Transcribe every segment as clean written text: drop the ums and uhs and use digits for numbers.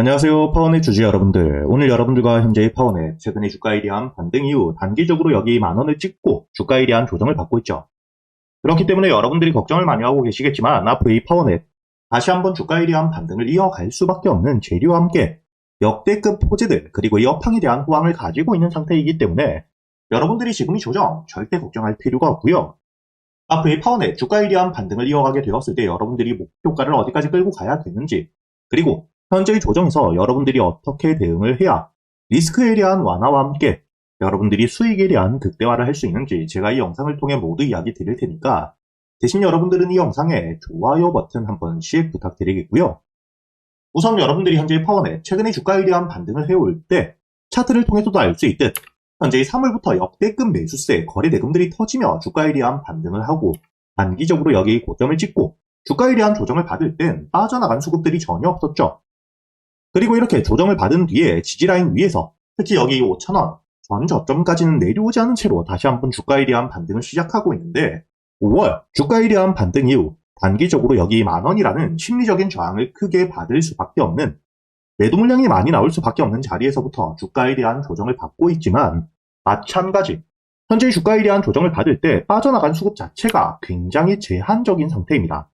안녕하세요. 파워넷 주주 여러분들. 오늘 여러분들과 현재의 파워넷, 최근의 주가에 대한 반등 이후 단기적으로 여기 만원을 찍고 주가에 대한 조정을 받고 있죠. 그렇기 때문에 여러분들이 걱정을 많이 하고 계시겠지만 앞으로 이 파워넷, 다시 한번 주가에 대한 반등을 이어갈 수밖에 없는 재료와 함께 역대급 호재들, 그리고 이 업황에 대한 호황을 가지고 있는 상태이기 때문에 여러분들이 지금 이 조정 절대 걱정할 필요가 없고요. 앞으로 이 파워넷, 주가에 대한 반등을 이어가게 되었을 때 여러분들이 목표가를 어디까지 끌고 가야 되는지, 그리고 현재의 조정에서 여러분들이 어떻게 대응을 해야 리스크에 대한 완화와 함께 여러분들이 수익에 대한 극대화를 할 수 있는지 제가 이 영상을 통해 모두 이야기 드릴 테니까 대신 여러분들은 이 영상에 좋아요 버튼 한 번씩 부탁드리겠고요. 우선 여러분들이 현재의 파워넷, 최근의 주가에 대한 반등을 해올 때 차트를 통해서도 알 수 있듯 현재의 3월부터 역대급 매수세 거래 대금들이 터지며 주가에 대한 반등을 하고 단기적으로 여기 고점을 찍고 주가에 대한 조정을 받을 땐 빠져나간 수급들이 전혀 없었죠. 그리고 이렇게 조정을 받은 뒤에 지지라인 위에서 특히 여기 5,000원 전 저점까지는 내려오지 않은 채로 다시 한번 주가에 대한 반등을 시작하고 있는데 5월 주가에 대한 반등 이후 단기적으로 여기 만원이라는 심리적인 저항을 크게 받을 수밖에 없는, 매도 물량이 많이 나올 수밖에 없는 자리에서부터 주가에 대한 조정을 받고 있지만 마찬가지 현재 주가에 대한 조정을 받을 때 빠져나간 수급 자체가 굉장히 제한적인 상태입니다.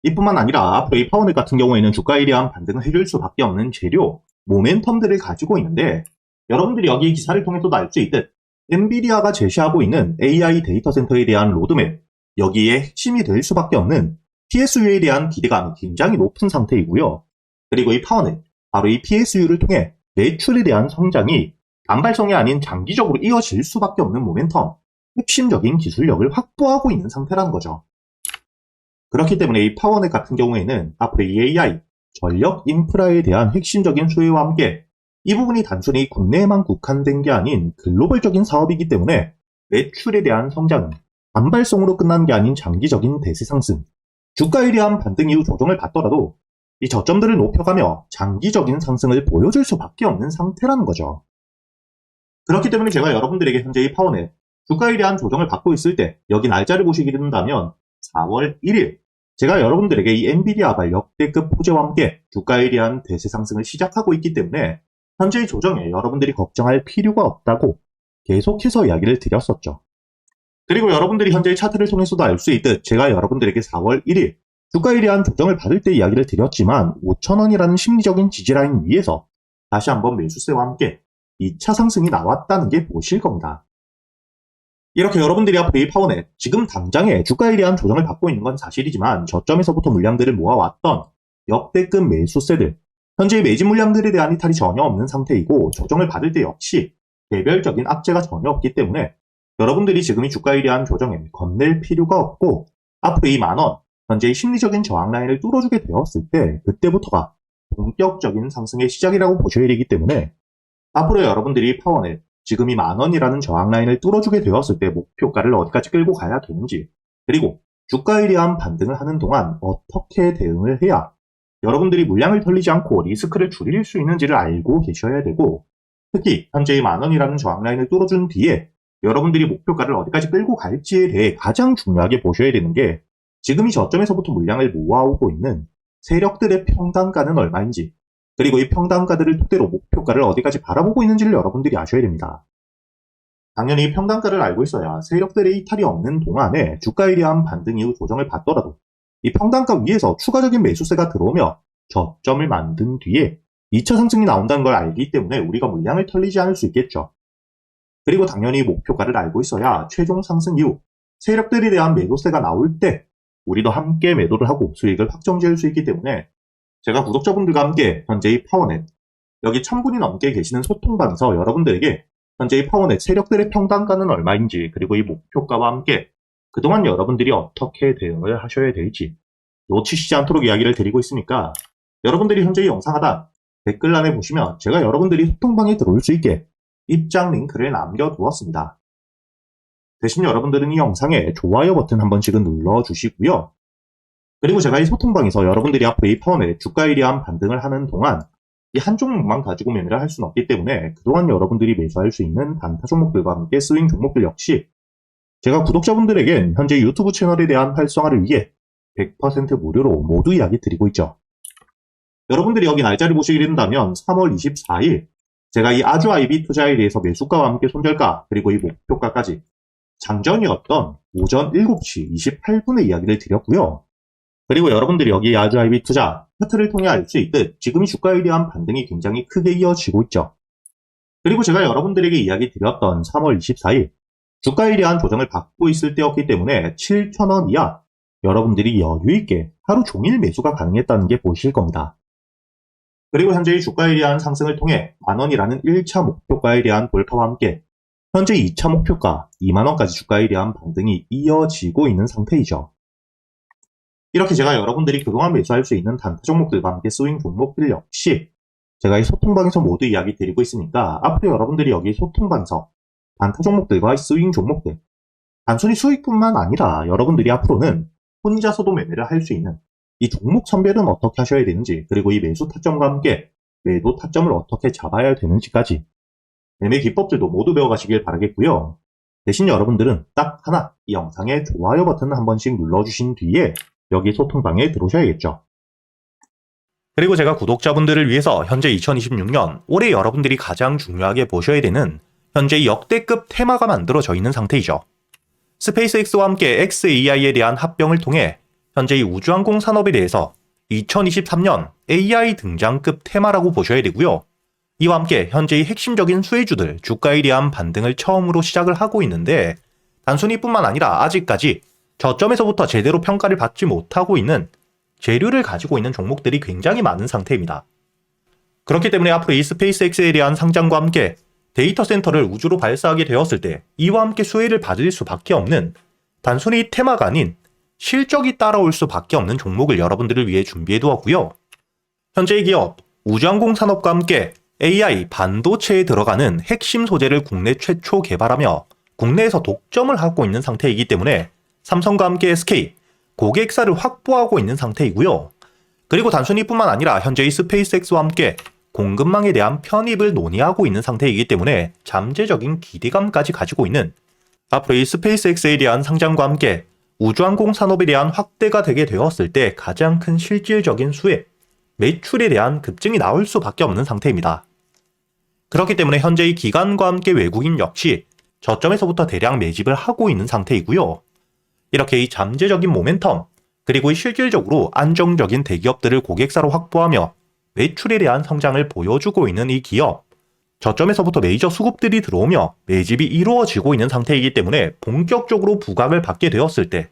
이뿐만 아니라 앞으로 이 파워넷 같은 경우에는 주가에 대한 반등을 해줄 수밖에 없는 재료, 모멘텀들을 가지고 있는데 여러분들이 여기 기사를 통해서도 알 수 있듯 엔비디아가 제시하고 있는 AI 데이터 센터에 대한 로드맵, 여기에 핵심이 될 수밖에 없는 PSU에 대한 기대감이 굉장히 높은 상태이고요. 그리고 이 파워넷, 바로 이 PSU를 통해 매출에 대한 성장이 단발성이 아닌 장기적으로 이어질 수밖에 없는 모멘텀, 핵심적인 기술력을 확보하고 있는 상태라는 거죠. 그렇기 때문에 이 파워넷 같은 경우에는 앞으로 이 AI, 전력 인프라에 대한 핵심적인 수요와 함께 이 부분이 단순히 국내에만 국한된 게 아닌 글로벌적인 사업이기 때문에 매출에 대한 성장은 단발성으로 끝난 게 아닌 장기적인 대세 상승, 주가에 대한 반등 이후 조정을 받더라도 이 저점들을 높여가며 장기적인 상승을 보여줄 수밖에 없는 상태라는 거죠. 그렇기 때문에 제가 여러분들에게 현재 이 파워넷, 주가에 대한 조정을 받고 있을 때 여기 날짜를 보시게 된다면 4월 1일 제가 여러분들에게 이 엔비디아발 역대급 호재와 함께 주가에 대한 대세 상승을 시작하고 있기 때문에 현재의 조정에 여러분들이 걱정할 필요가 없다고 계속해서 이야기를 드렸었죠. 그리고 여러분들이 현재의 차트를 통해서도 알 수 있듯 제가 여러분들에게 4월 1일 주가에 대한 조정을 받을 때 이야기를 드렸지만 5,000원이라는 심리적인 지지라인 위에서 다시 한번 매수세와 함께 2차 상승이 나왔다는 게 보실 겁니다. 이렇게 여러분들이 앞으로 이 파워넷, 지금 당장에 주가에 대한 조정을 받고 있는 건 사실이지만 저점에서부터 물량들을 모아왔던 역대급 매수세들, 현재의 매집 물량들에 대한 이탈이 전혀 없는 상태이고 조정을 받을 때 역시 개별적인 악재가 전혀 없기 때문에 여러분들이 지금 이 주가에 대한 조정에 겁낼 필요가 없고 앞으로 이 만원, 현재의 심리적인 저항 라인을 뚫어주게 되었을 때 그때부터가 본격적인 상승의 시작이라고 보셔야 되기 때문에 앞으로 여러분들이 파워넷, 지금 이 만원이라는 저항 라인을 뚫어주게 되었을 때 목표가를 어디까지 끌고 가야 되는지, 그리고 주가에 대한 반등을 하는 동안 어떻게 대응을 해야 여러분들이 물량을 털리지 않고 리스크를 줄일 수 있는지를 알고 계셔야 되고, 특히 현재의 만원이라는 저항 라인을 뚫어준 뒤에 여러분들이 목표가를 어디까지 끌고 갈지에 대해 가장 중요하게 보셔야 되는 게 지금 이 저점에서부터 물량을 모아오고 있는 세력들의 평단가는 얼마인지, 그리고 이 평단가들을 토대로 목표가를 어디까지 바라보고 있는지를 여러분들이 아셔야 됩니다. 당연히 이 평단가를 알고 있어야 세력들의 이탈이 없는 동안에 주가에 대한 반등 이후 조정을 받더라도 이 평단가 위에서 추가적인 매수세가 들어오며 저점을 만든 뒤에 2차 상승이 나온다는 걸 알기 때문에 우리가 물량을 털리지 않을 수 있겠죠. 그리고 당연히 목표가를 알고 있어야 최종 상승 이후 세력들에 대한 매도세가 나올 때 우리도 함께 매도를 하고 수익을 확정지을 수 있기 때문에 제가 구독자분들과 함께 현재의 파워넷, 여기 1000분이 넘게 계시는 소통방에서 여러분들에게 현재의 파워넷 세력들의 평단가는 얼마인지, 그리고 이 목표가와 함께 그동안 여러분들이 어떻게 대응을 하셔야 될지 놓치시지 않도록 이야기를 드리고 있으니까 여러분들이 현재 이 영상 하단 댓글란에 보시면 제가 여러분들이 소통방에 들어올 수 있게 입장 링크를 남겨두었습니다. 대신 여러분들은 이 영상에 좋아요 버튼 한 번씩은 눌러주시고요. 그리고 제가 이 소통방에서 여러분들이 앞으로 이 파워넷 주가에 대한 반등을 하는 동안 이 한 종목만 가지고 매매를 할 수는 없기 때문에 그동안 여러분들이 매수할 수 있는 단타 종목들과 함께 스윙 종목들 역시 제가 구독자분들에겐 현재 유튜브 채널에 대한 활성화를 위해 100% 무료로 모두 이야기 드리고 있죠. 여러분들이 여기 날짜를 보시게 된다면 3월 24일 제가 이 아주 IB 투자에 대해서 매수가와 함께 손절가 그리고 이 목표가까지 장전이었던 오전 7시 28분에 이야기를 드렸고요. 그리고 여러분들이 여기 아주 IB 투자 차트를 통해 알 수 있듯 지금 이 주가에 대한 반등이 굉장히 크게 이어지고 있죠. 그리고 제가 여러분들에게 이야기 드렸던 3월 24일 주가에 대한 조정을 받고 있을 때였기 때문에 7,000원 이하 여러분들이 여유있게 하루 종일 매수가 가능했다는 게 보이실 겁니다. 그리고 현재의 주가에 대한 상승을 통해 만원이라는 1차 목표가에 대한 돌파와 함께 현재 2차 목표가 2만원까지 주가에 대한 반등이 이어지고 있는 상태이죠. 이렇게 제가 여러분들이 그동안 매수할 수 있는 단타 종목들과 함께 스윙 종목들 역시 제가 이 소통방에서 모두 이야기 드리고 있으니까 앞으로 여러분들이 여기 소통방에서 단타 종목들과 스윙 종목들 단순히 수익뿐만 아니라 여러분들이 앞으로는 혼자서도 매매를 할 수 있는 이 종목 선별은 어떻게 하셔야 되는지 그리고 이 매수 타점과 함께 매도 타점을 어떻게 잡아야 되는지까지 매매 기법들도 모두 배워가시길 바라겠고요. 대신 여러분들은 딱 하나 이 영상의 좋아요 버튼을 한 번씩 눌러주신 뒤에 여기 소통방에 들어오셔야겠죠. 그리고 제가 구독자분들을 위해서 현재 2026년 올해 여러분들이 가장 중요하게 보셔야 되는 현재 역대급 테마가 만들어져 있는 상태이죠. 스페이스X와 함께 xAI에 대한 합병을 통해 현재 이 우주항공 산업에 대해서 2023년 AI 등장급 테마라고 보셔야 되고요. 이와 함께 현재의 핵심적인 수혜주들 주가에 대한 반등을 처음으로 시작을 하고 있는데 단순히 뿐만 아니라 아직까지 저점에서부터 제대로 평가를 받지 못하고 있는 재료를 가지고 있는 종목들이 굉장히 많은 상태입니다. 그렇기 때문에 앞으로 이 스페이스X에 대한 상장과 함께 데이터 센터를 우주로 발사하게 되었을 때 이와 함께 수혜를 받을 수밖에 없는 단순히 테마가 아닌 실적이 따라올 수밖에 없는 종목을 여러분들을 위해 준비해 두었고요. 현재의 기업 우주항공 산업과 함께 AI 반도체에 들어가는 핵심 소재를 국내 최초 개발하며 국내에서 독점을 하고 있는 상태이기 때문에 삼성과 함께 SK 고객사를 확보하고 있는 상태이고요. 그리고 단순히 뿐만 아니라 현재의 스페이스X와 함께 공급망에 대한 편입을 논의하고 있는 상태이기 때문에 잠재적인 기대감까지 가지고 있는 앞으로 이 스페이스X에 대한 상장과 함께 우주항공 산업에 대한 확대가 되게 되었을 때 가장 큰 실질적인 수혜, 매출에 대한 급증이 나올 수밖에 없는 상태입니다. 그렇기 때문에 현재의 기관과 함께 외국인 역시 저점에서부터 대량 매집을 하고 있는 상태이고요. 이렇게 이 잠재적인 모멘텀, 그리고 실질적으로 안정적인 대기업들을 고객사로 확보하며 매출에 대한 성장을 보여주고 있는 이 기업, 저점에서부터 메이저 수급들이 들어오며 매집이 이루어지고 있는 상태이기 때문에 본격적으로 부각을 받게 되었을 때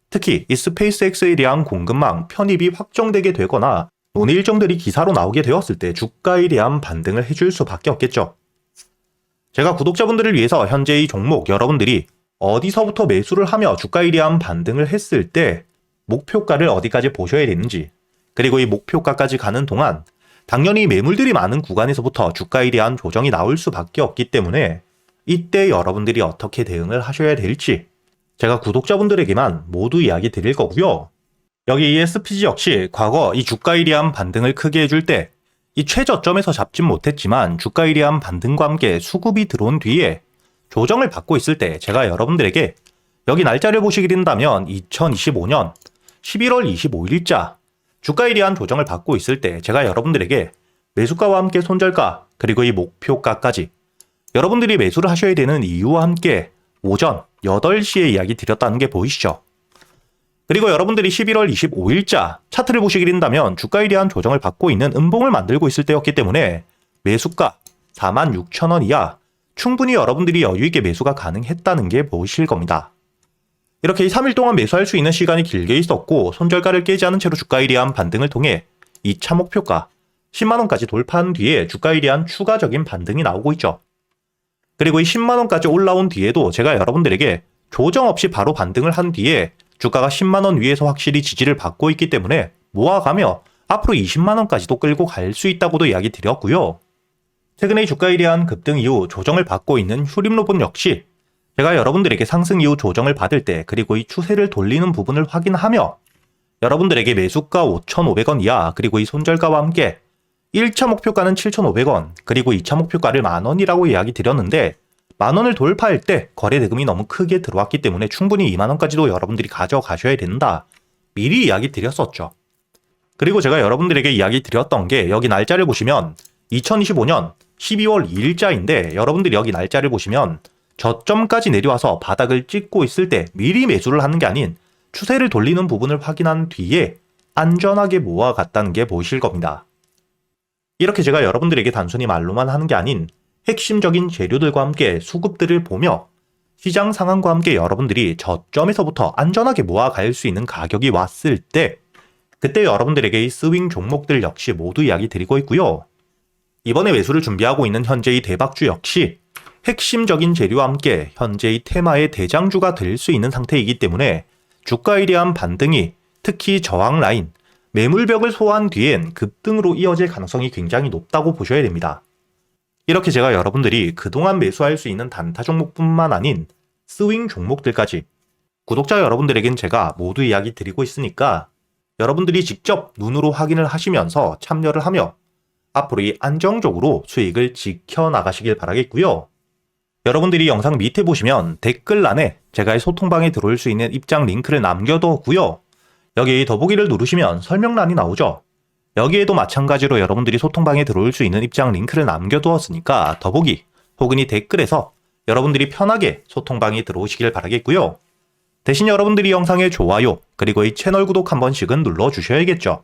특히 이 스페이스X에 대한 공급망 편입이 확정되게 되거나 논의 일정들이 기사로 나오게 되었을 때 주가에 대한 반등을 해줄 수밖에 없겠죠. 제가 구독자분들을 위해서 현재 이 종목 여러분들이 어디서부터 매수를 하며 주가에 대한 반등을 했을 때 목표가를 어디까지 보셔야 되는지 그리고 이 목표가까지 가는 동안 당연히 매물들이 많은 구간에서부터 주가에 대한 조정이 나올 수밖에 없기 때문에 이때 여러분들이 어떻게 대응을 하셔야 될지 제가 구독자분들에게만 모두 이야기 드릴 거고요. 여기 이 SPG 역시 과거 이 주가에 대한 반등을 크게 해줄 때 이 최저점에서 잡진 못했지만 주가에 대한 반등과 함께 수급이 들어온 뒤에 조정을 받고 있을 때 제가 여러분들에게 여기 날짜를 보시게 된다면 2025년 11월 25일자 주가에 대한 조정을 받고 있을 때 제가 여러분들에게 매수가와 함께 손절가 그리고 이 목표가까지 여러분들이 매수를 하셔야 되는 이유와 함께 오전 8시에 이야기 드렸다는 게 보이시죠? 그리고 여러분들이 11월 25일자 차트를 보시게 된다면 주가에 대한 조정을 받고 있는 음봉을 만들고 있을 때였기 때문에 매수가 46,000원 이하 충분히 여러분들이 여유있게 매수가 가능했다는 게 보이실 겁니다. 이렇게 3일 동안 매수할 수 있는 시간이 길게 있었고 손절가를 깨지 않은 채로 주가에 대한 반등을 통해 2차 목표가 10만원까지 돌파한 뒤에 주가에 대한 추가적인 반등이 나오고 있죠. 그리고 이 10만원까지 올라온 뒤에도 제가 여러분들에게 조정 없이 바로 반등을 한 뒤에 주가가 10만원 위에서 확실히 지지를 받고 있기 때문에 모아가며 앞으로 20만원까지도 끌고 갈 수 있다고도 이야기 드렸고요. 최근에 주가에 대한 급등 이후 조정을 받고 있는 휴림로봇 역시 제가 여러분들에게 상승 이후 조정을 받을 때 그리고 이 추세를 돌리는 부분을 확인하며 여러분들에게 매수가 5,500원 이하 그리고 이 손절가와 함께 1차 목표가는 7,500원 그리고 2차 목표가를 만원이라고 이야기 드렸는데 만원을 돌파할 때 거래 대금이 너무 크게 들어왔기 때문에 충분히 2만원까지도 여러분들이 가져가셔야 된다. 미리 이야기 드렸었죠. 그리고 제가 여러분들에게 이야기 드렸던 게 여기 날짜를 보시면 2025년 12월 2일자인데 여러분들이 여기 날짜를 보시면 저점까지 내려와서 바닥을 찍고 있을 때 미리 매수를 하는 게 아닌 추세를 돌리는 부분을 확인한 뒤에 안전하게 모아갔다는 게 보이실 겁니다. 이렇게 제가 여러분들에게 단순히 말로만 하는 게 아닌 핵심적인 재료들과 함께 수급들을 보며 시장 상황과 함께 여러분들이 저점에서부터 안전하게 모아갈 수 있는 가격이 왔을 때 그때 여러분들에게 이 스윙 종목들 역시 모두 이야기 드리고 있고요. 이번에 매수를 준비하고 있는 현재의 대박주 역시 핵심적인 재료와 함께 현재의 테마의 대장주가 될 수 있는 상태이기 때문에 주가에 대한 반등이 특히 저항 라인, 매물벽을 소화한 뒤엔 급등으로 이어질 가능성이 굉장히 높다고 보셔야 됩니다. 이렇게 제가 여러분들이 그동안 매수할 수 있는 단타 종목뿐만 아닌 스윙 종목들까지 구독자 여러분들에겐 제가 모두 이야기 드리고 있으니까 여러분들이 직접 눈으로 확인을 하시면서 참여를 하며 앞으로 이 안정적으로 수익을 지켜나가시길 바라겠고요. 여러분들이 영상 밑에 보시면 댓글란에 제가 이 소통방에 들어올 수 있는 입장 링크를 남겨뒀고요. 여기 더보기를 누르시면 설명란이 나오죠. 여기에도 마찬가지로 여러분들이 소통방에 들어올 수 있는 입장 링크를 남겨두었으니까 더보기 혹은 이 댓글에서 여러분들이 편하게 소통방에 들어오시길 바라겠고요. 대신 여러분들이 영상의 좋아요 그리고 이 채널 구독 한 번씩은 눌러주셔야겠죠.